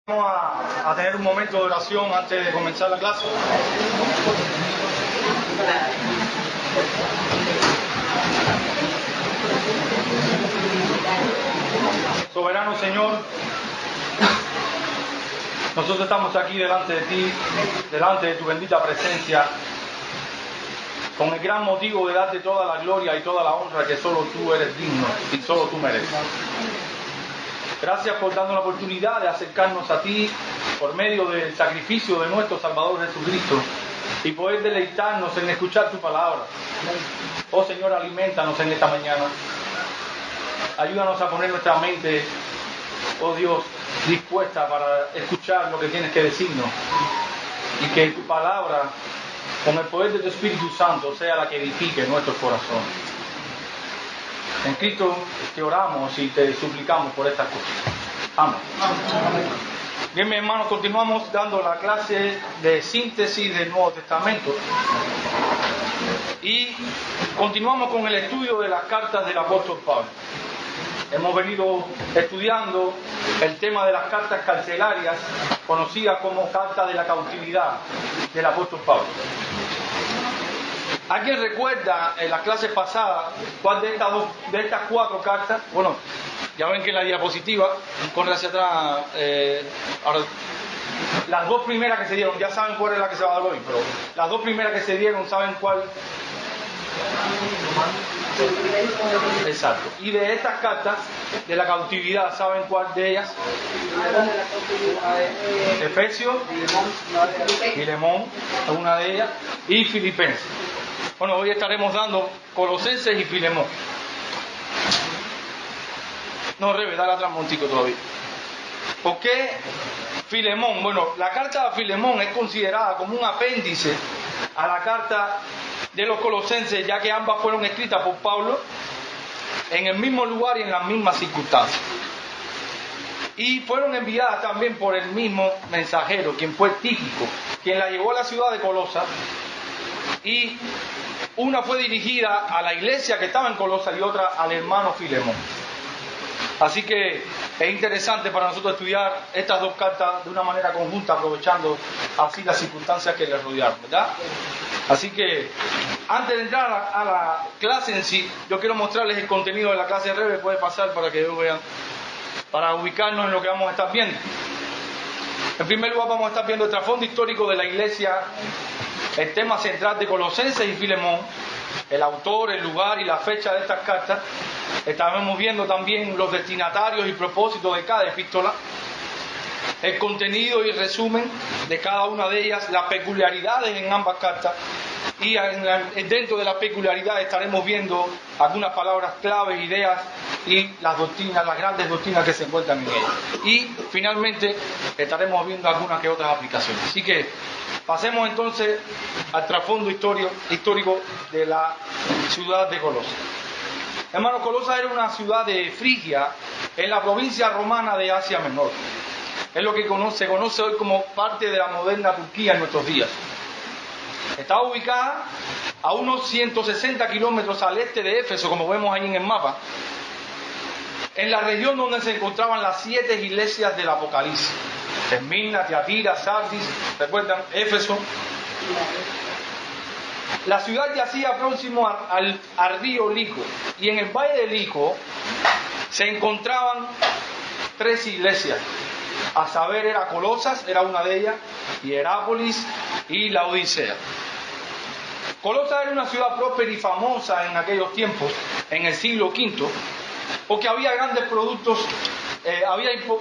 Vamos a tener un momento de oración antes de comenzar la clase. Soberano Señor, nosotros estamos aquí delante de ti, delante de tu bendita presencia, con el gran motivo de darte toda la gloria y toda la honra que solo tú eres digno y solo tú mereces. Gracias por darnos la oportunidad de acercarnos a ti por medio del sacrificio de nuestro Salvador Jesucristo y poder deleitarnos en escuchar tu palabra. Oh Señor, alimentanos en esta mañana. Ayúdanos a poner nuestra mente, oh Dios, dispuesta para escuchar lo que tienes que decirnos. Y que tu palabra, con el poder de tu Espíritu Santo, sea la que edifique nuestros corazones. En Cristo te oramos y te suplicamos por estas cosas. Amén. Bien, mis hermanos, continuamos dando la clase de síntesis del Nuevo Testamento. Y continuamos con el estudio de las cartas del apóstol Pablo. Hemos venido estudiando el tema de las cartas carcelarias, conocidas como cartas de la cautividad del apóstol Pablo. ¿Alguien recuerda en la clase pasada cuál de estas cuatro cartas? Bueno, ya ven que en la diapositiva, corre hacia atrás, ahora, las dos primeras que se dieron, ya saben cuál es la que se va a dar hoy, pero las dos primeras que se dieron, ¿saben cuál? Exacto. Y de estas cartas de la cautividad, ¿saben cuál de ellas? Efesios, Filemón, una de ellas, y Filipenses. Bueno, hoy estaremos dando Colosenses y Filemón. No, Rebe, dale atrás montico todavía. ¿Por qué Filemón? Bueno, la carta de Filemón es considerada como un apéndice a la carta de los Colosenses, ya que ambas fueron escritas por Pablo en el mismo lugar y en las mismas circunstancias. Y fueron enviadas también por el mismo mensajero, quien fue Tíquico, quien la llevó a la ciudad de Colosas. Y una fue dirigida a la iglesia que estaba en Colosas y otra al hermano Filemón. Así que es interesante para nosotros estudiar estas dos cartas de una manera conjunta, aprovechando así las circunstancias que les rodearon, ¿verdad? Así que antes de entrar a la clase en sí, yo quiero mostrarles el contenido de la clase de Rebe. Puede pasar para que ellos vean, para ubicarnos en lo que vamos a estar viendo. En primer lugar, vamos a estar viendo el trasfondo histórico de la iglesia, el tema central de Colosenses y Filemón, el autor, el lugar y la fecha de estas cartas. Estaremos viendo también los destinatarios y propósitos de cada epístola, el contenido y resumen de cada una de ellas, las peculiaridades en ambas cartas, y dentro de las peculiaridades estaremos viendo algunas palabras claves, ideas y las doctrinas, las grandes doctrinas que se encuentran en ellas. Y finalmente estaremos viendo algunas que otras aplicaciones. Así que pasemos entonces al trasfondo histórico de la ciudad de Colosas. Hermanos, Colosas era una ciudad de Frigia, en la provincia romana de Asia Menor. Es lo que se conoce hoy como parte de la moderna Turquía en nuestros días. Está ubicada a unos 160 kilómetros al este de Éfeso, como vemos ahí en el mapa, en la región donde se encontraban las 7 iglesias del Apocalipsis: Esmirna, Tiatira, Sardis, ¿recuerdan? Éfeso. La ciudad yacía próximo al río Lico, y en el valle de Lico se encontraban 3 iglesias, a saber, era Colosas, era una de ellas, Hierápolis y Laodicea. Colosas era una ciudad próspera y famosa en aquellos tiempos, en el siglo V, porque había grandes productos,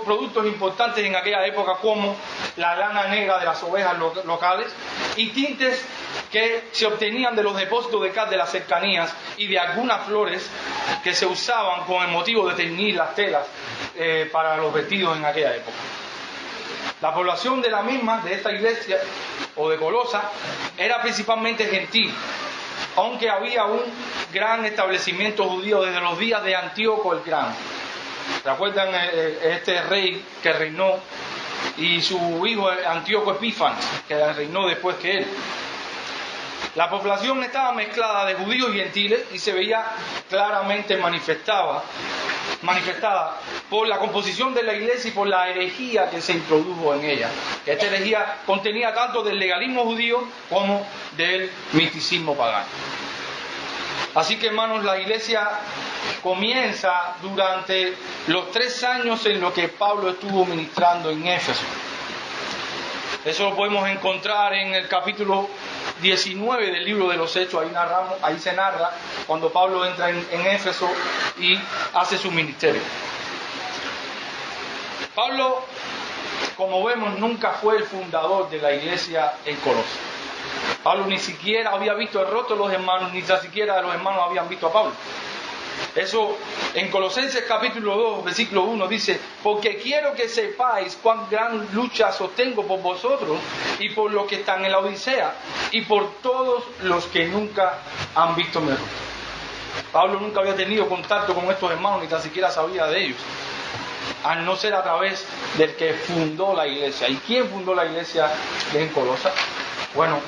productos importantes en aquella época, como la lana negra de las ovejas locales y tintes que se obtenían de los depósitos de cal de las cercanías y de algunas flores que se usaban con el motivo de teñir las telas para los vestidos en aquella época. La población de la misma, de esta iglesia o de Colosas, era principalmente gentil, aunque había un gran establecimiento judío desde los días de Antíoco el Grande. ¿Recuerdan este rey que reinó y su hijo Antíoco Epífanes, que reinó después que él? La población estaba mezclada de judíos y gentiles y se veía claramente manifestada manifestada por la composición de la iglesia y por la herejía que se introdujo en ella. Esta herejía contenía tanto del legalismo judío como del misticismo pagano. Así que, hermanos, la iglesia comienza durante los 3 años en los que Pablo estuvo ministrando en Éfeso. Eso lo podemos encontrar en el capítulo 19 del libro de los Hechos. Ahí se narra cuando Pablo entra en Éfeso y hace su ministerio. Pablo, como vemos, nunca fue el fundador de la iglesia en Colosas. Pablo ni siquiera había visto el rostro de los hermanos, ni siquiera los hermanos habían visto a Pablo. Eso en Colosenses capítulo 2, versículo 1 dice: porque quiero que sepáis cuán gran lucha sostengo por vosotros y por los que están en la Odisea y por todos los que nunca han visto mi rostro. Pablo nunca había tenido contacto con estos hermanos, ni tan siquiera sabía de ellos, al no ser a través del que fundó la iglesia. ¿Y quién fundó la iglesia en Colosas? Bueno,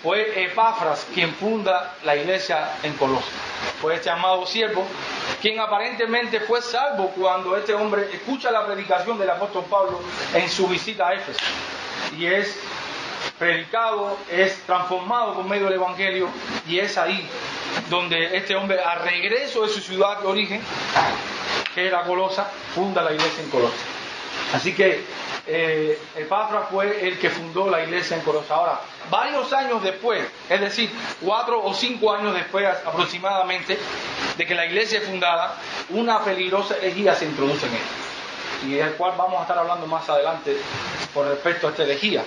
fue Epafras quien funda la iglesia en Colosas. Fue este amado siervo quien aparentemente fue salvo cuando este hombre escucha la predicación del apóstol Pablo en su visita a Éfeso. Y es predicado, es transformado por medio del evangelio, y es ahí donde este hombre, a regreso de su ciudad de origen, que era Colosas, funda la iglesia en Colosas. Así que Epafras fue el que fundó la iglesia en Colosas. Ahora, varios años después, es decir, 4 o 5 años después aproximadamente de que la iglesia es fundada, una peligrosa herejía se introduce en ella, y del cual vamos a estar hablando más adelante por respecto a esta herejía.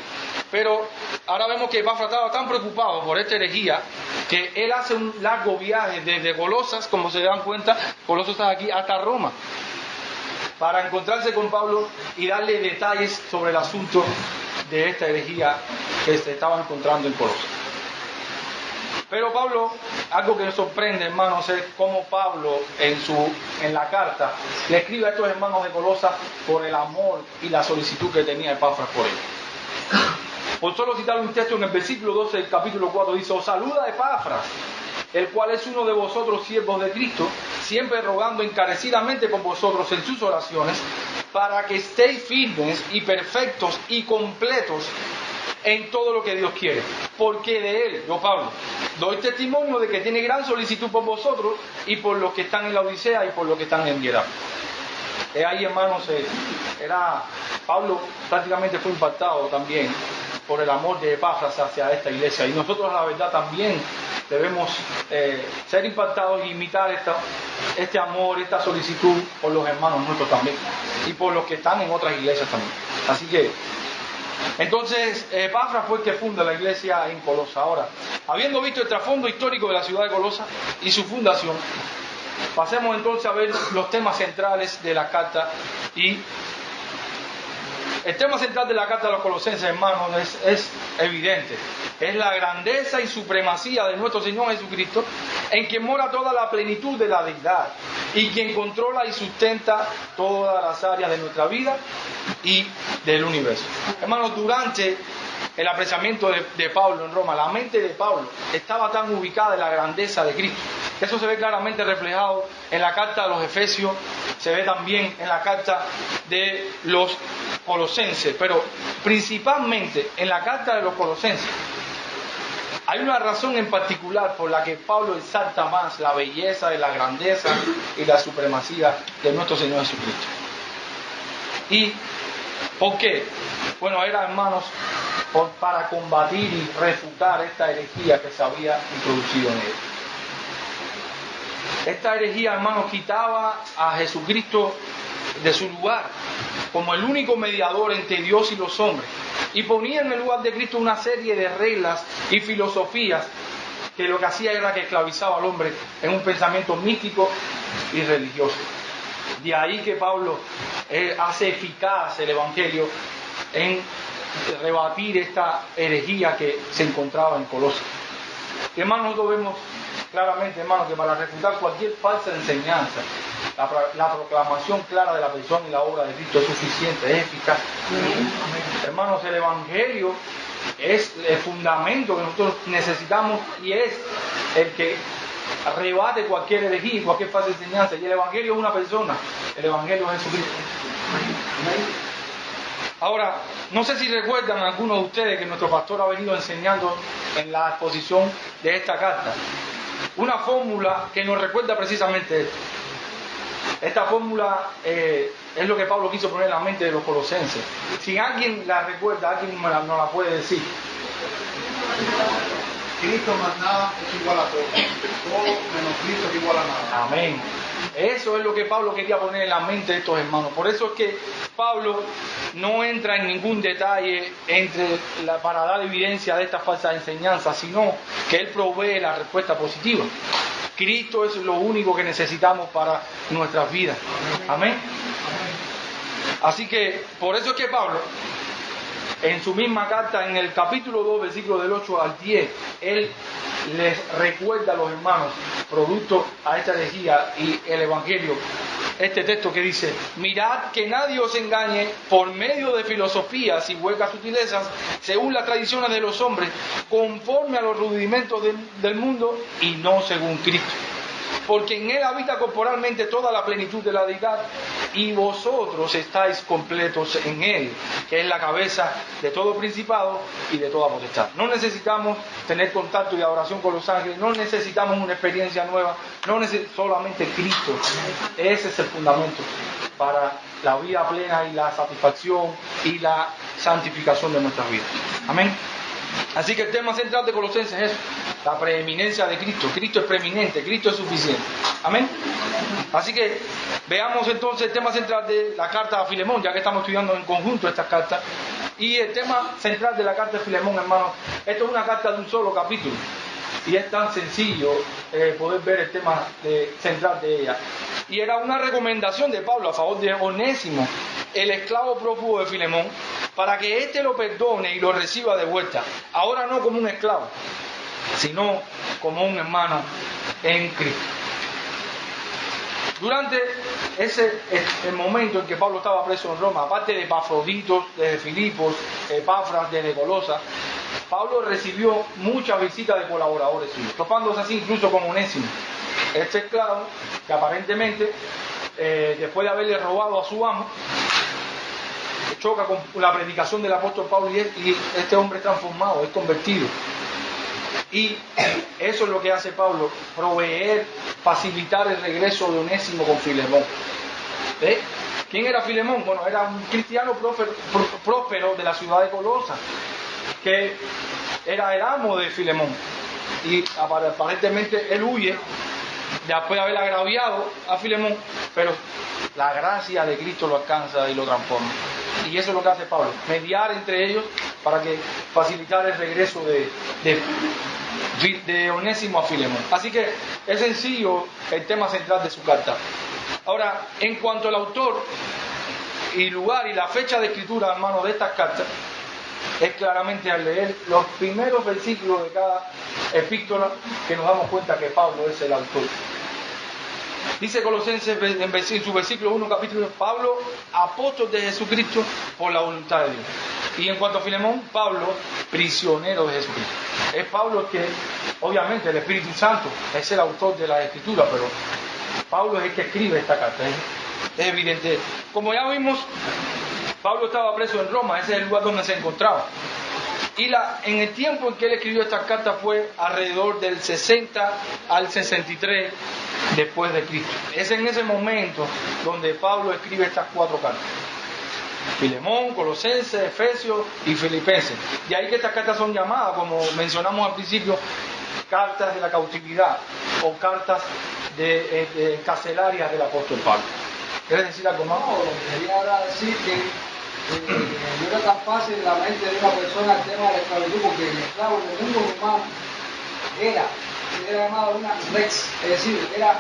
Pero ahora vemos que Epafras estaba tan preocupado por esta herejía que él hace un largo viaje desde Colosas, como se dan cuenta, Colosas está aquí, hasta Roma, para encontrarse con Pablo y darle detalles sobre el asunto de esta herejía que se estaba encontrando en Colosas. Pero Pablo, algo que nos sorprende, hermanos, es cómo Pablo en la carta le escribe a estos hermanos de Colosas por el amor y la solicitud que tenía Epafras por ellos. Por solo citar un texto en el versículo 12 del capítulo 4, dice: os saluda Epafras, el cual es uno de vosotros, siervos de Cristo, siempre rogando encarecidamente por vosotros en sus oraciones, para que estéis firmes y perfectos y completos en todo lo que Dios quiere. Porque de él, yo Pablo, doy testimonio de que tiene gran solicitud por vosotros y por los que están en la Odisea y por los que están en Hierá. Ahí, hermanos, Pablo prácticamente fue impactado también por el amor de Epafras hacia esta iglesia, y nosotros, la verdad, también debemos ser impactados y imitar este amor, esta solicitud por los hermanos nuestros también, y por los que están en otras iglesias también. Así que, entonces, Epafras fue el que funda la iglesia en Colosas. Ahora, habiendo visto el trasfondo histórico de la ciudad de Colosas y su fundación, pasemos entonces a ver los temas centrales de la carta. Y el tema central de la carta de los Colosenses, hermanos, es evidente. Es la grandeza y supremacía de nuestro Señor Jesucristo, en quien mora toda la plenitud de la deidad, y quien controla y sustenta todas las áreas de nuestra vida y del universo. Hermanos, durante el apreciamiento de Pablo en Roma, la mente de Pablo estaba tan ubicada en la grandeza de Cristo. Eso se ve claramente reflejado en la carta de los Efesios, se ve también en la carta de los Colosenses, pero principalmente en la carta de los Colosenses. Hay una razón en particular por la que Pablo exalta más la belleza de la grandeza y la supremacía de nuestro Señor Jesucristo. ¿Y por qué? Bueno, era, hermanos, para combatir y refutar esta herejía que se había introducido en él. Esta herejía, hermanos, quitaba a Jesucristo de su lugar como el único mediador entre Dios y los hombres, y ponía en el lugar de Cristo una serie de reglas y filosofías que lo que hacía era que esclavizaba al hombre en un pensamiento místico y religioso. De ahí que Pablo hace eficaz el Evangelio en rebatir esta herejía que se encontraba en Colosas. Hermanos, nosotros vemos claramente, hermanos, que para refutar cualquier falsa enseñanza, la proclamación clara de la persona y la obra de Cristo es suficiente, es eficaz. Hermanos, el Evangelio es el fundamento que nosotros necesitamos, y es el que rebate cualquier herejía, cualquier falsa enseñanza. Y el Evangelio es una persona, el Evangelio es Jesucristo. Ahora, no sé si recuerdan algunos de ustedes que nuestro pastor ha venido enseñando en la exposición de esta carta una fórmula que nos recuerda precisamente esto. Esta fórmula es lo que Pablo quiso poner en la mente de los colosenses. Si alguien la recuerda, alguien nos la puede decir. Cristo más nada es igual a todo. Todo menos Cristo es igual a nada. Amén. Eso es lo que Pablo quería poner en la mente de estos hermanos. Por eso es que Pablo no entra en ningún detalle para dar evidencia de esta falsa enseñanza, sino que él provee la respuesta positiva. Cristo es lo único que necesitamos para nuestras vidas. Amén. Así que, por eso es que Pablo, en su misma carta, en el capítulo 2, versículos del 8 al 10, él les recuerda a los hermanos, producto a esta herejía y el Evangelio, este texto que dice: mirad que nadie os engañe por medio de filosofías y huecas sutilezas, según las tradiciones de los hombres, conforme a los rudimentos del mundo y no según Cristo. Porque en Él habita corporalmente toda la plenitud de la deidad, y vosotros estáis completos en Él, que es la cabeza de todo principado y de toda potestad. No necesitamos tener contacto y adoración con los ángeles, no necesitamos una experiencia nueva, solamente Cristo. Ese es el fundamento para la vida plena y la satisfacción y la santificación de nuestras vidas. Amén. Así que el tema central de Colosenses es eso, la preeminencia de Cristo. Cristo es preeminente, Cristo es suficiente. Amén. Así que veamos entonces el tema central de la carta a Filemón, ya que estamos estudiando en conjunto estas cartas. Y el tema central de la carta de Filemón, hermanos, esto es una carta de un solo capítulo. Y es tan sencillo poder ver el tema central de ella. Y era una recomendación de Pablo a favor de Onésimo, el esclavo prófugo de Filemón, para que éste lo perdone y lo reciba de vuelta. Ahora no como un esclavo, sino como un hermano en Cristo. Durante el momento en que Pablo estaba preso en Roma, aparte de Epafrodito, de Filipos, Epafras, de Colosa, Pablo recibió muchas visitas de colaboradores suyos, topándose así incluso con Onésimo, este esclavo que aparentemente, después de haberle robado a su amo, choca con la predicación del apóstol Pablo y este hombre es transformado, es convertido. Y eso es lo que hace Pablo, proveer, facilitar el regreso de Onésimo con Filemón. ¿Quién era Filemón? Bueno, era un cristiano próspero de la ciudad de Colosa, que era el amo de Filemón. Y aparentemente él huye después de haber agraviado a Filemón, pero la gracia de Cristo lo alcanza y lo transforma. Y eso es lo que hace Pablo, mediar entre ellos para que facilitar el regreso de Onésimo a Filemón. Así que es sencillo el tema central de su carta. Ahora, en cuanto al autor y lugar y la fecha de escritura, hermano, de estas cartas, es claramente al leer los primeros versículos de cada epístola que nos damos cuenta que Pablo es el autor. Dice Colosenses en su versículo 1, capítulo 1, Pablo, apóstol de Jesucristo por la voluntad de Dios. Y en cuanto a Filemón, Pablo, prisionero de Jesucristo. Es Pablo que, obviamente, el Espíritu Santo es el autor de la Escritura, pero Pablo es el que escribe esta carta. Es evidente. Como ya vimos, Pablo estaba preso en Roma, ese es el lugar donde se encontraba. Y en el tiempo en que él escribió estas cartas fue alrededor del 60 al 63 después de Cristo. Es en ese momento donde Pablo escribe estas 4 cartas. Filemón, Colosenses, Efesios y Filipenses. Y ahí que estas cartas son llamadas, como mencionamos al principio, cartas de la cautividad o cartas carcelarias del apóstol Pablo. ¿Quieres decir algo más? No, quería ahora decir que no era tan fácil en la mente de una persona el tema de la esclavitud, porque el esclavo en el mundo romano era llamado una rex, es decir, era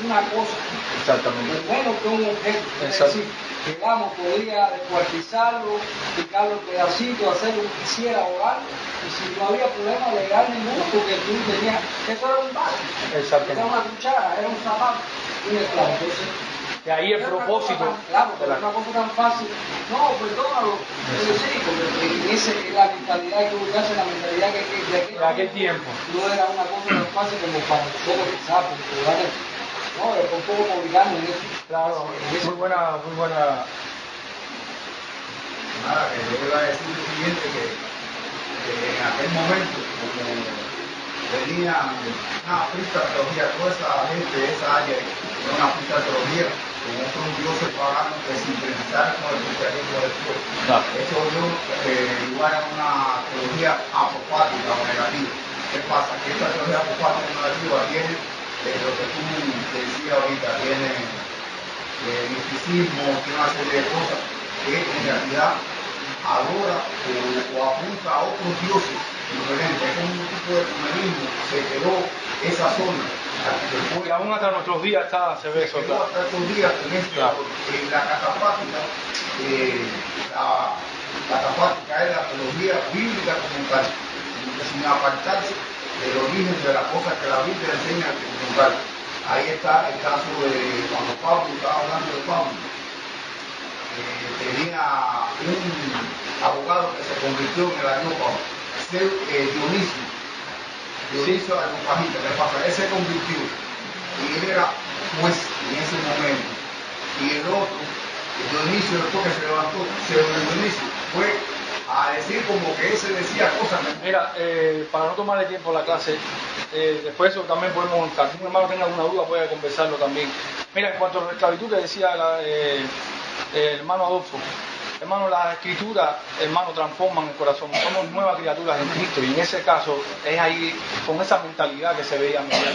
una cosa, exactamente, menos que un objeto. Es decir, que el amo podía descuartizarlo, picarlo en pedacitos, hacer lo que quisiera o algo, y si no había problema legal ninguno, porque tú tenías, eso era un vaso, era una cuchara, era un zapato, un esclavo. Entonces, de ahí el propósito. Claro, pero es una cosa tan fácil. No, perdónalo. Pero sí, porque esa es la mentalidad que buscase, la mentalidad que de aquel tiempo. No era una cosa tan fácil como para nosotros quizás, porque no, es un poco complicado en eso. Claro, muy buena. Nada, que yo iba a decir lo siguiente, que en aquel momento, como venían una pista de teología, toda esa gente de esa área, era una pista de teología, con otros dioses paganos que se implementaron con el cristianismo después. Claro. Eso dio lugar a una teología apopática o negativa. ¿Qué pasa? Que esta teología apopática o negativa tiene lo que tú decías ahorita, tiene misticismo, tiene una serie de cosas que en realidad adora o apunta a otros dioses diferentes. Es como un tipo de ecumenismo, se quedó esa zona. Y aún hasta nuestros días se ve eso. Claro. Hasta estos días en este, Claro. La catafática, la catafática es la teología bíblica como tal, sin apartarse del origen de las cosas que la Biblia enseña como tal. Ahí está el caso de cuando Pablo estaba hablando de Pablo. Tenía un abogado que se convirtió en el Areópago, Dionisio Areopagita. ¿Qué pasa? Él se convirtió y él era juez en ese momento. Y el otro, Dionisio, después que se levantó, Dionisio fue a decir como que ese decía cosas. Mira, para no tomarle tiempo a la clase, después eso también podemos, si un hermano tenga alguna duda puede conversarlo también. Mira, en cuanto a la esclavitud que decía el hermano Adolfo, hermano, las escrituras, hermano, transforman el corazón. Somos nuevas criaturas en Cristo y en ese caso es ahí con esa mentalidad que se veía mediar.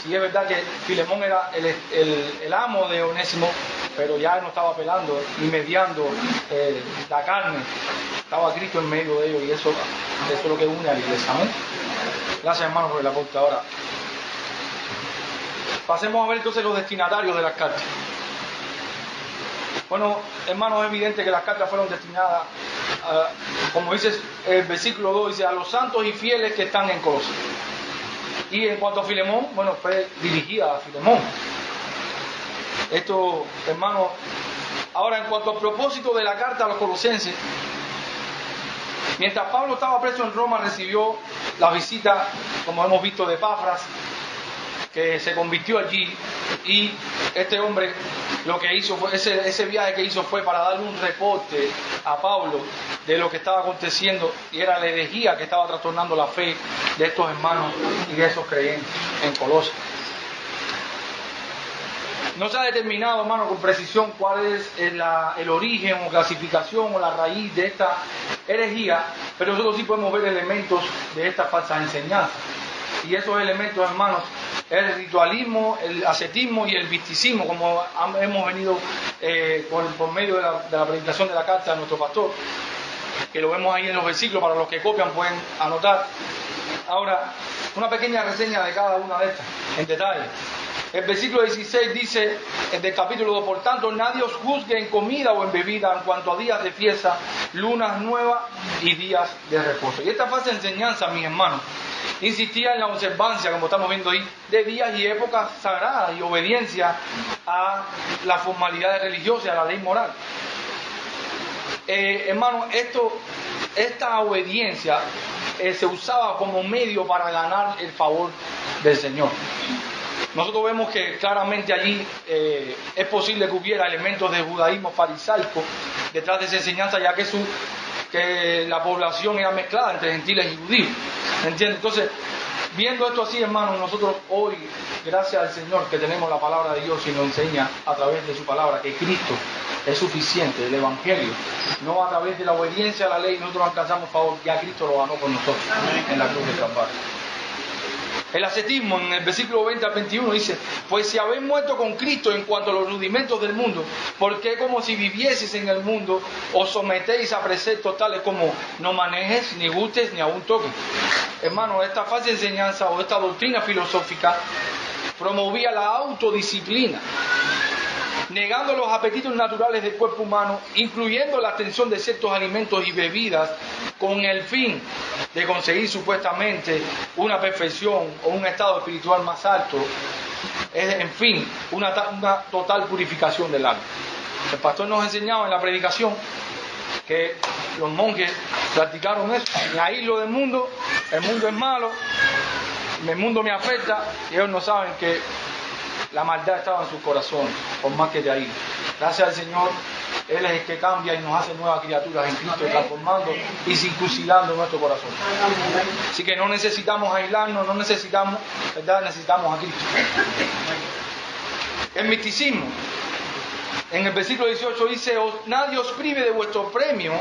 Sí es verdad que Filemón era el amo de Onésimo, pero ya no estaba apelando y mediando la carne. Estaba Cristo en medio de ellos y eso es lo que une a la iglesia. ¿Amén? Gracias, hermano, por el aporte. Ahora, pasemos a ver entonces los destinatarios de las cartas. Bueno, hermanos, es evidente que las cartas fueron destinadas, como dice el versículo 2, dice, a los santos y fieles que están en Colosas. Y en cuanto a Filemón, bueno, fue dirigida a Filemón. Esto, hermanos, ahora en cuanto al propósito de la carta a los colosenses, mientras Pablo estaba preso en Roma, recibió la visita, como hemos visto, de Epafras, que se convirtió allí, y este hombre lo que hizo fue, ese viaje que hizo fue para darle un reporte a Pablo de lo que estaba aconteciendo, y era la herejía que estaba trastornando la fe de estos hermanos y de esos creyentes en Colosas. No se ha determinado, hermano, con precisión cuál es el origen o clasificación o la raíz de esta herejía, pero nosotros sí podemos ver elementos de estas falsas enseñanzas. Y esos elementos, hermanos, el ritualismo, el ascetismo y el misticismo, como hemos venido por medio de la predicación de la carta de nuestro pastor, que lo vemos ahí en los versículos, para los que copian pueden anotar. Ahora, una pequeña reseña de cada una de estas, en detalle. El versículo 16 dice, del capítulo 2, por tanto, nadie os juzgue en comida o en bebida en cuanto a días de fiesta, lunas nuevas y días de reposo. Y esta falsa enseñanza, mis hermanos, insistía en la observancia, como estamos viendo ahí, de días y épocas sagradas y obediencia a las formalidades religiosas y a la ley moral. Hermanos, esta obediencia se usaba como medio para ganar el favor del Señor. Nosotros vemos que claramente allí es posible que hubiera elementos de judaísmo farisaico detrás de esa enseñanza, ya que la población era mezclada entre gentiles y judíos. ¿Entiendes? Entonces, viendo esto así, hermanos, nosotros hoy, gracias al Señor, que tenemos la palabra de Dios y nos enseña a través de su palabra que Cristo es suficiente, el Evangelio, no a través de la obediencia a la ley nosotros alcanzamos favor, ya Cristo lo ganó por nosotros en la cruz de Calvario. El ascetismo, en el versículo 20 al 21, dice, pues si habéis muerto con Cristo en cuanto a los rudimentos del mundo, ¿por qué como si vivieseis en el mundo os sometéis a preceptos tales como no manejes, ni gustes, ni aun toques? Hermano, esta falsa enseñanza o esta doctrina filosófica promovía la autodisciplina, negando los apetitos naturales del cuerpo humano, incluyendo la abstención de ciertos alimentos y bebidas, con el fin de conseguir supuestamente una perfección o un estado espiritual más alto, en fin, una total purificación del alma. El pastor nos enseñaba en la predicación que los monjes practicaron eso. Me aíslo del mundo, el mundo es malo, el mundo me afecta y ellos no saben que la maldad estaba en sus corazones, por más que te aíslo. Gracias al Señor, Él es el que cambia y nos hace nuevas criaturas en Cristo, transformando y circuncidando nuestro corazón. Así que no necesitamos aislarnos, no necesitamos, ¿verdad? Necesitamos a Cristo. El misticismo. En el versículo 18 dice: nadie os prive de vuestro premio,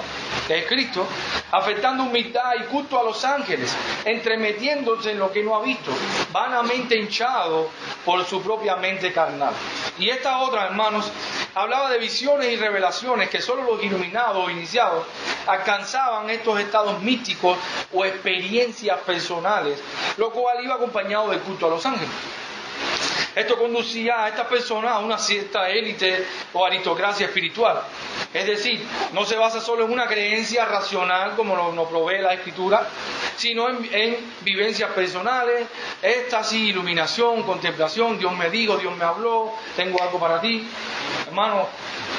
que es Cristo, afectando humildad y culto a los ángeles, entremetiéndose en lo que no ha visto, vanamente hinchado por su propia mente carnal. Y esta otra, hermanos, hablaba de visiones y revelaciones que solo los iluminados o iniciados alcanzaban estos estados místicos o experiencias personales, lo cual iba acompañado del culto a los ángeles. Esto conducía a estas personas a una cierta élite o aristocracia espiritual. Es decir, no se basa solo en una creencia racional como nos provee la Escritura, sino en vivencias personales, éxtasis, iluminación, contemplación. Dios me dijo, Dios me habló, tengo algo para ti. Hermano,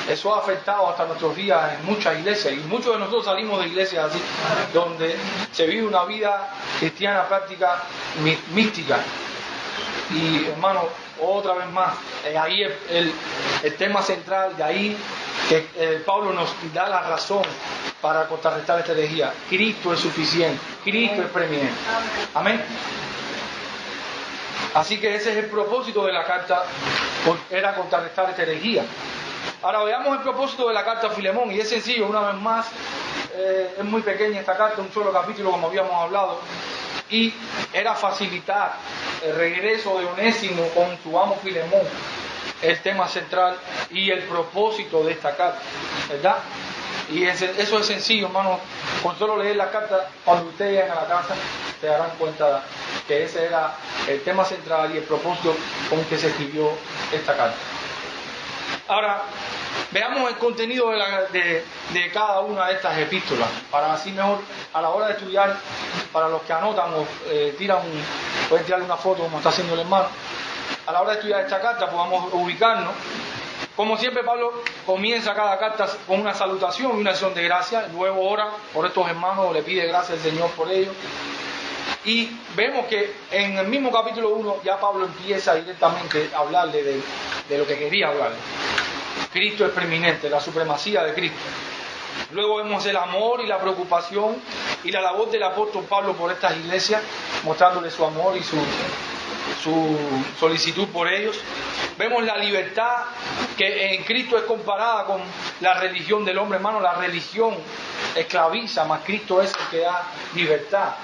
eso ha afectado hasta nuestros días en muchas iglesias, y muchos de nosotros salimos de iglesias así, donde se vive una vida cristiana práctica mística. Y hermano, otra vez más, ahí el tema central, de ahí que Pablo nos da la razón para contrarrestar esta herejía. Cristo es suficiente, Cristo es preeminente. Amén. Así que ese es el propósito de la carta, era contrarrestar esta herejía. Ahora veamos el propósito de la carta a Filemón, y es sencillo, una vez más, es muy pequeña esta carta, un solo capítulo como habíamos hablado, y era facilitar el regreso de Onésimo con su amo Filemón, el tema central y el propósito de esta carta, ¿verdad? Y eso es sencillo, hermano. Con solo leer la carta, cuando ustedes lleguen a la casa, se darán cuenta que ese era el tema central y el propósito con que se escribió esta carta. Ahora, veamos el contenido de cada una de estas epístolas, para así mejor, a la hora de estudiar, para los que anotan o pueden tirarle una foto como está haciendo el hermano, a la hora de estudiar esta carta podamos ubicarnos. Como siempre, Pablo comienza cada carta con una salutación y una acción de gracia, luego ora por estos hermanos, le pide gracias al Señor por ellos. Y vemos que en el mismo capítulo 1 ya Pablo empieza directamente a hablarle de lo que quería hablarle. Cristo es preeminente, la supremacía de Cristo. Luego vemos el amor y la preocupación y la labor del apóstol Pablo por estas iglesias, mostrándole su amor y su solicitud por ellos. Vemos la libertad que en Cristo es comparada con la religión del hombre, hermano. La religión esclaviza, mas Cristo es el que da libertad,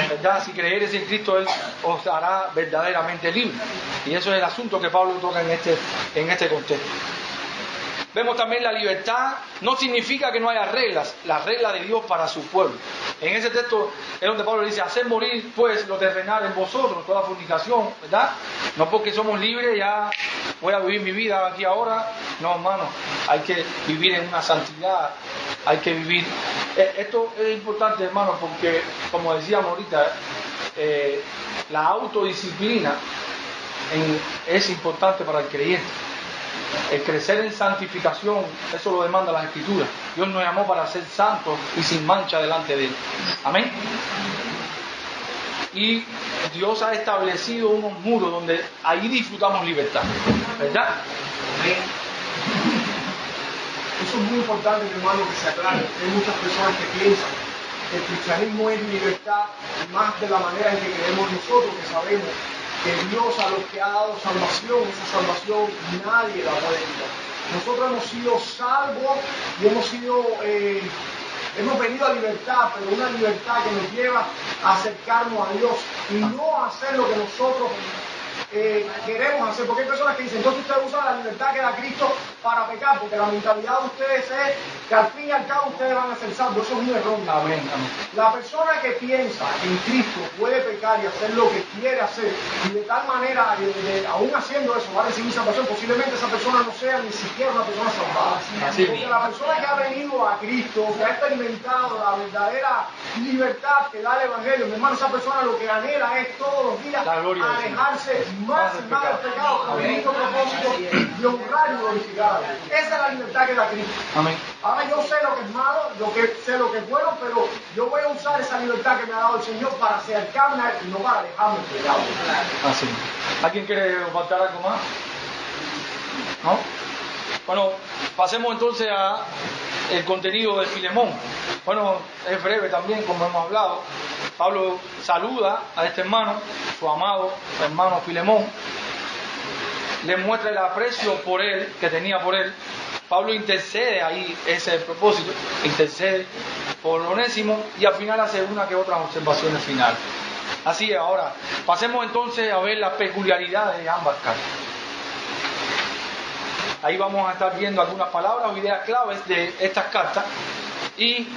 ¿verdad? Si creeres en Cristo, Él os hará verdaderamente libre. Y eso es el asunto que Pablo toca en este contexto. Vemos también la libertad, no significa que no haya reglas, las reglas de Dios para su pueblo. En ese texto es donde Pablo dice: hacer morir pues lo terrenal en vosotros, toda fornicación, ¿verdad? No porque somos libres ya voy a vivir mi vida aquí ahora. No, hermano, hay que vivir en una santidad, hay que vivir. Esto es importante, hermano, porque como decíamos ahorita, la autodisciplina es importante para el creyente. El crecer en santificación, eso lo demanda las Escrituras. Dios nos llamó para ser santos y sin mancha delante de Él. Amén. Y Dios ha establecido unos muros donde ahí disfrutamos libertad, ¿verdad? Amén. Eso es muy importante, mi hermano, que se aclare. Hay muchas personas que piensan que el cristianismo es libertad más de la manera en que creemos nosotros, que sabemos que Dios a los que ha dado salvación, esa salvación nadie la puede quitar. Nosotros hemos sido salvos y hemos venido a libertad, pero una libertad que nos lleva a acercarnos a Dios y no a hacer lo que nosotros queremos hacer. Porque hay personas que dicen: entonces ustedes usan la libertad que da Cristo para pecar, porque la mentalidad de ustedes es que al fin y al cabo ustedes van a ser salvos. Eso es un error. Amén, amén. La persona que piensa que en Cristo puede pecar y hacer lo que quiere hacer, y de tal manera, aún haciendo eso, va a recibir salvación, posiblemente esa persona no sea ni siquiera una persona salvada. Porque la persona que ha venido a Cristo, que ha experimentado la verdadera libertad que da el Evangelio, mi hermano, esa persona lo que anhela es todos los días alejarse más y más del pecado, con el único propósito de honrar y glorificar a Dios. Esa es la libertad que da Cristo. Amén. Ahora yo sé lo que es malo, sé lo que es bueno, pero yo voy a usar esa libertad que me ha dado el Señor para acercarme a Él y no para alejarme del pecado. Así. ¿Alguien quiere faltar algo más? ¿No? Bueno, pasemos entonces a el contenido de Filemón. Bueno, es breve también, como hemos hablado. Pablo saluda a este hermano, su amado hermano Filemón, le muestra el aprecio por él, que tenía por él. Pablo intercede ahí, ese es el propósito, intercede por Onésimo y al final hace una que otras observaciones finales. Así es, ahora pasemos entonces a ver las peculiaridades de ambas cartas. Ahí vamos a estar viendo algunas palabras o ideas claves de estas cartas y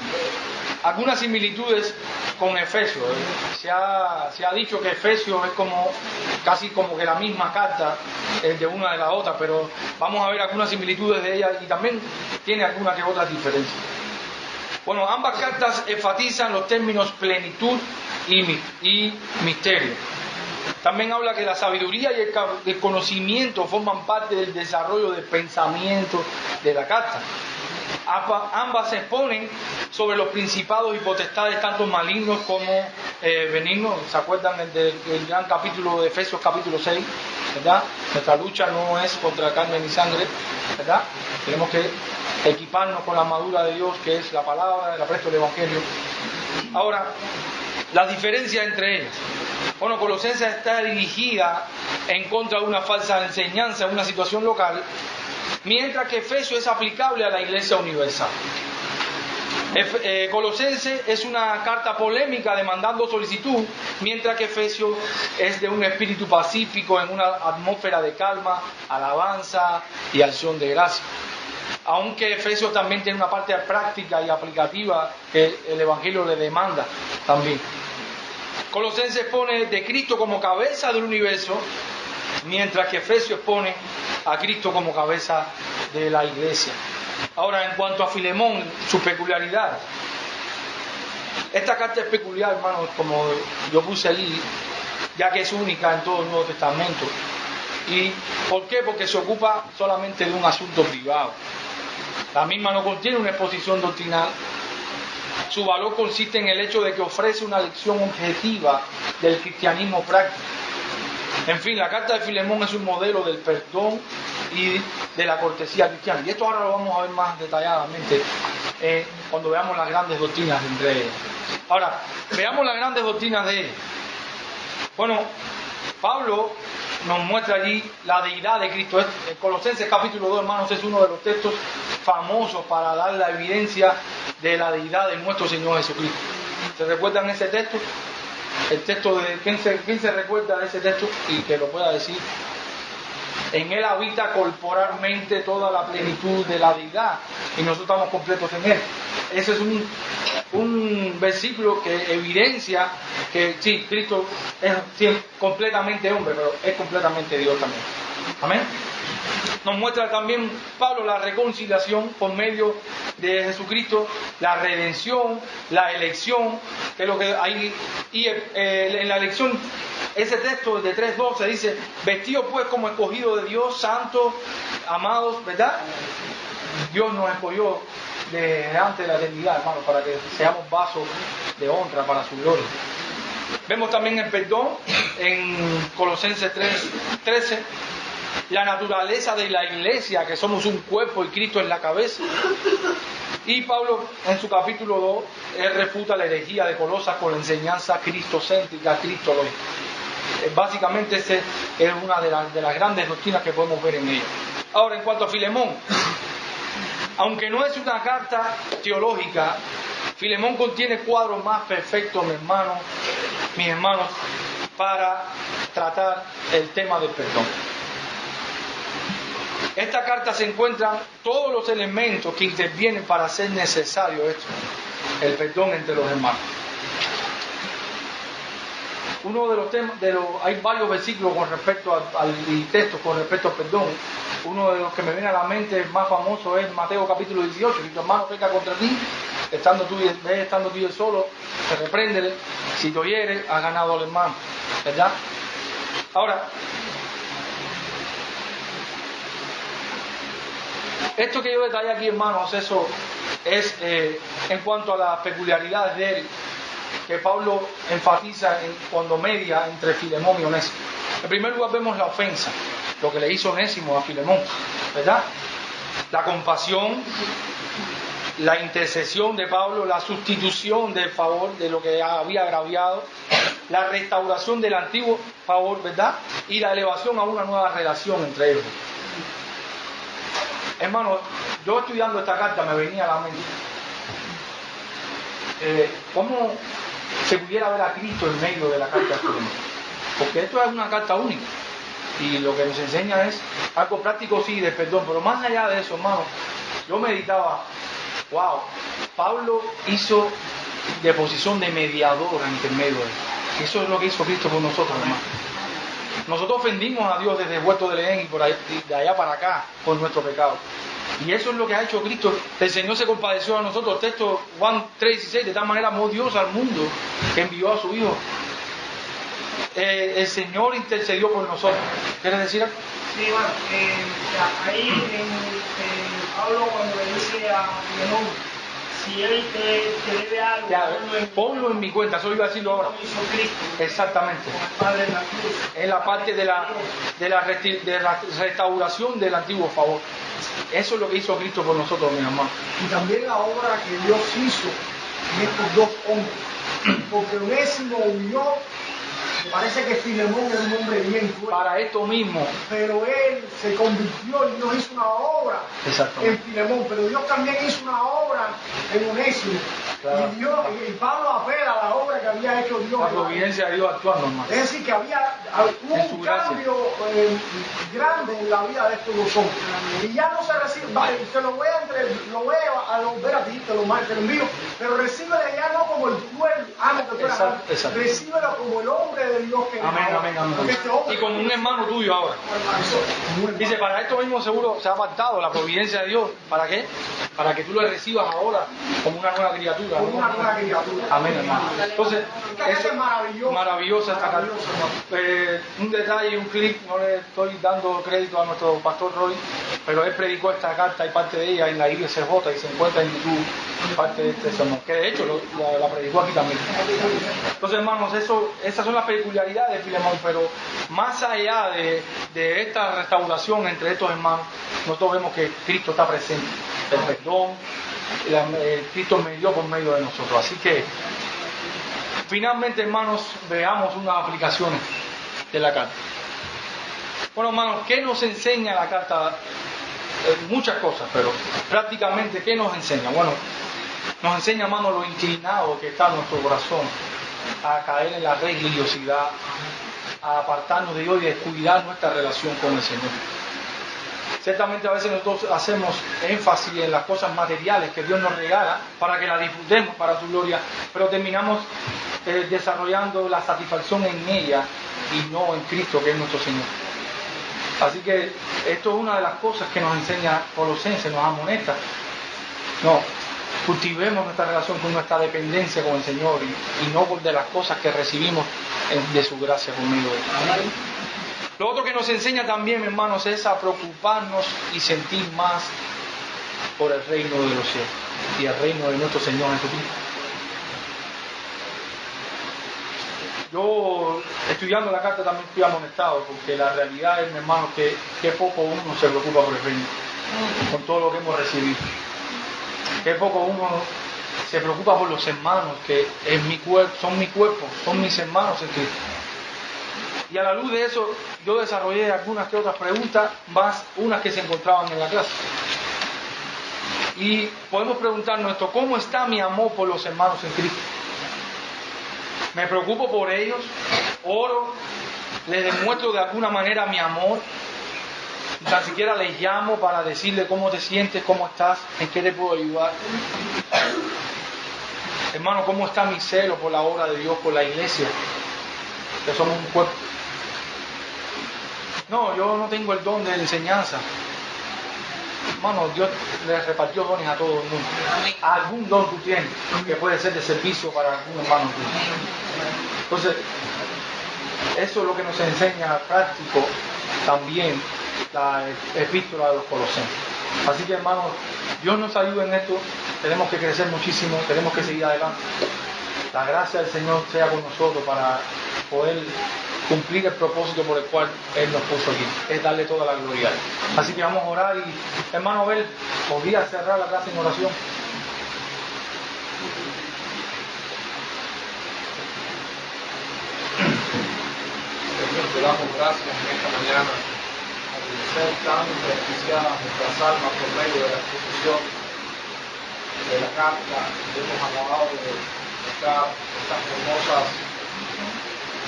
algunas similitudes con Efesios. Se ha dicho que Efesios es casi como que la misma carta de una de la otra, pero vamos a ver algunas similitudes de ellas y también tiene algunas que otras diferencias. Bueno, ambas cartas enfatizan los términos plenitud y misterio. También habla que la sabiduría y el conocimiento forman parte del desarrollo del pensamiento de la carta. Ambas se exponen sobre los principados y potestades, tanto malignos como benignos. ¿Se acuerdan del gran capítulo de Efesios, capítulo 6? ¿Verdad? Nuestra lucha no es contra carne ni sangre, ¿verdad? Tenemos que equiparnos con la armadura de Dios, que es la palabra, el apresto del Evangelio. Ahora, las diferencias entre ellas. Bueno, Colosenses está dirigida en contra de una falsa enseñanza en una situación local, mientras que Efesios es aplicable a la Iglesia universal. Colosenses es una carta polémica demandando solicitud, mientras que Efesios es de un espíritu pacífico en una atmósfera de calma, alabanza y acción de gracia. Aunque Efesios también tiene una parte práctica y aplicativa que el Evangelio le demanda también. Colosenses pone de Cristo como cabeza del universo, mientras que Efesios pone a Cristo como cabeza de la iglesia. Ahora, en cuanto a Filemón, su peculiaridad. Esta carta es peculiar, hermanos, como yo puse allí, ya que es única en todo el Nuevo Testamento. ¿Y por qué? Porque se ocupa solamente de un asunto privado. La misma no contiene una exposición doctrinal. Su valor consiste en el hecho de que ofrece una lección objetiva del cristianismo práctico. En fin, la carta de Filemón es un modelo del perdón y de la cortesía cristiana. Y esto ahora lo vamos a ver más detalladamente cuando veamos las grandes doctrinas entre ellas. Ahora, veamos las grandes doctrinas de ellas. Bueno, Pablo nos muestra allí la deidad de Cristo. Colosenses capítulo 2, hermanos, es uno de los textos famosos para dar la evidencia de la deidad de nuestro Señor Jesucristo. ¿Se recuerdan ese texto? El texto de... ¿Quién se recuerda de ese texto y que lo pueda decir? En Él habita corporalmente toda la plenitud de la deidad y nosotros estamos completos en Él. Ese es un versículo que evidencia que sí, Cristo es completamente hombre, pero es completamente Dios también. Amén. Nos muestra también Pablo la reconciliación por medio de Jesucristo, la redención, la elección, que es lo que hay. Y en la elección, ese texto de 3:12 dice: vestidos pues como escogidos de Dios, santos, amados, ¿verdad? Dios nos escogió de antes de la eternidad, hermano, para que seamos vasos de honra para su gloria. Vemos también el perdón en Colosenses 3:13. La naturaleza de la iglesia, que somos un cuerpo y Cristo en la cabeza. Y Pablo, en su capítulo 2, él refuta la herejía de Colosas con la enseñanza cristocéntrica, cristológica. Básicamente, esa es una de las grandes doctrinas que podemos ver en ella. Ahora, en cuanto a Filemón, aunque no es una carta teológica, Filemón contiene cuadros más perfectos, mis hermanos, para tratar el tema del perdón. Esta carta se encuentran todos los elementos que intervienen para hacer necesario esto, el perdón entre los hermanos. Uno de los temas, hay varios versículos con respecto y textos con respecto al perdón. Uno de los que me viene a la mente más famoso es Mateo capítulo 18. Si tu hermano peca contra ti, estando tú y él solo, repréndele. Si te oyere, has ganado al hermano, ¿verdad? Ahora, Esto que yo detallé aquí, hermanos, eso es en cuanto a las peculiaridades de él, que Pablo enfatiza cuando media entre Filemón y Onésimo. En primer lugar vemos la ofensa, lo que le hizo Onésimo a Filemón, ¿verdad? La compasión, la intercesión de Pablo, la sustitución del favor de lo que había agraviado, la restauración del antiguo favor, ¿verdad? Y la elevación a una nueva relación entre ellos. Hermano, yo estudiando esta carta me venía a la mente cómo se pudiera ver a Cristo en medio de la carta de Filemón. Porque esto es una carta única y lo que nos enseña es algo práctico, sí, de perdón, pero más allá de eso, hermano, yo meditaba, wow, Pablo hizo de posición de mediador ante el medio de él. Eso es lo que hizo Cristo por nosotros, hermano. Nosotros ofendimos a Dios desde el huerto de Edén y por ahí, de allá para acá por nuestro pecado. Y eso es lo que ha hecho Cristo. El Señor se compadeció a nosotros. El texto Juan 3:16, de tal manera amó Dios al mundo que envió a su Hijo. El Señor intercedió por nosotros. ¿Quieres decir algo? Sí, bueno, ahí en Pablo cuando le dice a Filemón, si él te debe algo, ponlo en mi cuenta, eso iba a decirlo ahora. Hizo Cristo, exactamente. Padre en la cruz. En la parte de la restauración del antiguo favor. Eso es lo que hizo Cristo por nosotros, mi hermano. Y también la obra que Dios hizo en estos dos hombres. Porque Onésimo huyó. Me parece que Filemón era un hombre bien cruel. Para esto mismo. Pero él se convirtió y Dios hizo una obra en Filemón. Pero Dios también hizo una obra en Onésimo. Claro. Y Pablo apela a la obra que había hecho Dios. La providencia de Dios actuando, hermano. Es decir, que había un cambio grande en la vida de estos dos hombres. Y ya no se recibe, te lo voy a volver a ti, te lo envío, pero recíbelo ya no como el cruel amo que tú eras, recíbelo como el hombre de Dios que amén, amén, amén. Y como un hermano tuyo ahora. Dice, para esto mismo seguro se ha apartado la providencia de Dios. ¿Para qué? Para que tú lo recibas ahora como una nueva criatura. Como una nueva criatura. Amén, hermano. Entonces, es maravillosa esta carta. Un detalle, un clic, no le estoy dando crédito a nuestro pastor Roy, pero él predicó esta carta y parte de ella en la IBCJ y se encuentra en YouTube parte de este sermón, que de hecho la predicó aquí también. Entonces, hermanos, esas son las peculiaridades de Filemón, pero más allá de esta restauración entre estos hermanos, nosotros vemos que Cristo está presente, el perdón, Cristo me dio por medio de nosotros. Así que, finalmente, hermanos, veamos unas aplicaciones de la carta. Bueno, hermanos, ¿qué nos enseña la carta? Muchas cosas, pero prácticamente, ¿qué nos enseña? Bueno, nos enseña, hermanos, lo inclinado que está nuestro corazón a caer en la religiosidad, a apartarnos de Dios y descuidar nuestra relación con el Señor. Ciertamente a veces nosotros hacemos énfasis en las cosas materiales que Dios nos regala para que las disfrutemos para su gloria, pero terminamos desarrollando la satisfacción en ella y no en Cristo, que es nuestro Señor. Así que esto es una de las cosas que nos enseña Colosenses, nos amonesta. No, cultivemos nuestra relación con nuestra dependencia con el Señor y no de las cosas que recibimos de su gracia conmigo. Lo otro que nos enseña también, hermanos, es a preocuparnos y sentir más por el reino de los cielos y el reino de nuestro Señor Jesucristo. Yo, estudiando la carta, también fui amonestado, porque la realidad es, mi hermano, que poco uno se preocupa por el reino, con todo lo que hemos recibido. Que poco uno se preocupa por los hermanos, que es mi cuerpo, son mi cuerpo, son mis hermanos en Cristo. Y a la luz de eso, yo desarrollé algunas que otras preguntas, más unas que se encontraban en la clase. Y podemos preguntarnos esto: ¿cómo está mi amor por los hermanos en Cristo? ¿Me preocupo por ellos? ¿Oro? ¿Les demuestro de alguna manera mi amor? Ni tan siquiera les llamo para decirle cómo te sientes, cómo estás, en qué te puedo ayudar. Hermano, ¿cómo está mi celo por la obra de Dios, por la iglesia? Que somos un cuerpo. No, yo no tengo el don de enseñanza. Hermano, Dios le repartió dones a todo el mundo. Algún don tú tienes, que puede ser de servicio para algún hermano tuyo. Entonces, eso es lo que nos enseña práctico también la epístola de los Colosenses. Así que, hermanos, Dios nos ayude en esto. Tenemos que crecer muchísimo, tenemos que seguir adelante. La gracia del Señor sea con nosotros para poder cumplir el propósito por el cual Él nos puso aquí, es darle toda la gloria a Él. Así que vamos a orar y, hermano Abel, ¿podría cerrar la clase en oración? Señor, te damos gracias en esta mañana al ser tan beneficiadas nuestras almas por medio de la exposición de la carta. Hemos acabado de escuchar estas hermosas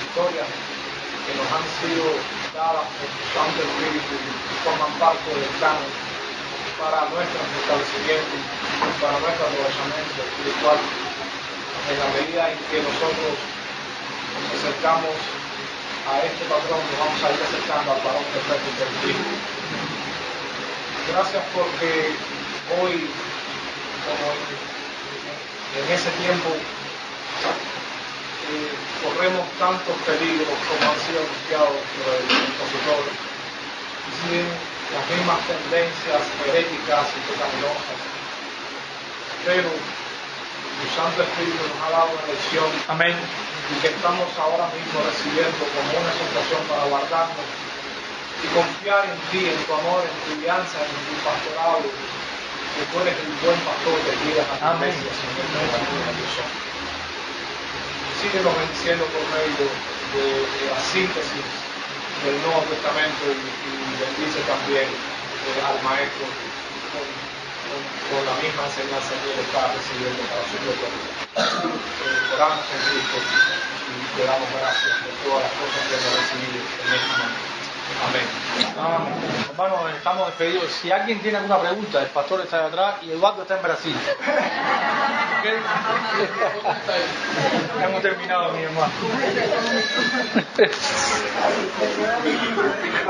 historias que nos han sido dadas por tu Santo Espíritu y forman parte del plan para nuestro fortalecimiento, para nuestro aprovechamiento espiritual, en la medida en que nosotros nos acercamos a este patrón, nos vamos a ir acercando al varón perfecto que es Cristo. Gracias porque hoy, como en ese tiempo, corremos tantos peligros como han sido anunciados por el expositor, siguen las mismas tendencias heréticas y pecaminosas, pero tu Santo Espíritu nos ha dado una lección. Amén. Y que estamos ahora mismo recibiendo como una exhortación para guardarnos y confiar en ti, en tu amor, en tu guianza, en tu pastorado, que tú eres el buen pastor que guías a tu iglesia, Señor, en el nombre de Jesús. Síguenos bendiciendo por medio de la síntesis del Nuevo Testamento y bendice también al Maestro con la misma enseñanza que él está recibiendo para su propio. Oramos en Cristo y le damos gracias por todas las cosas que hemos recibido en esta mañana. Amén. Amén. Hermanos, estamos despedidos. Si alguien tiene alguna pregunta, el pastor está de atrás y Eduardo está en Brasil. ¿Okay? Hemos terminado, mi hermano.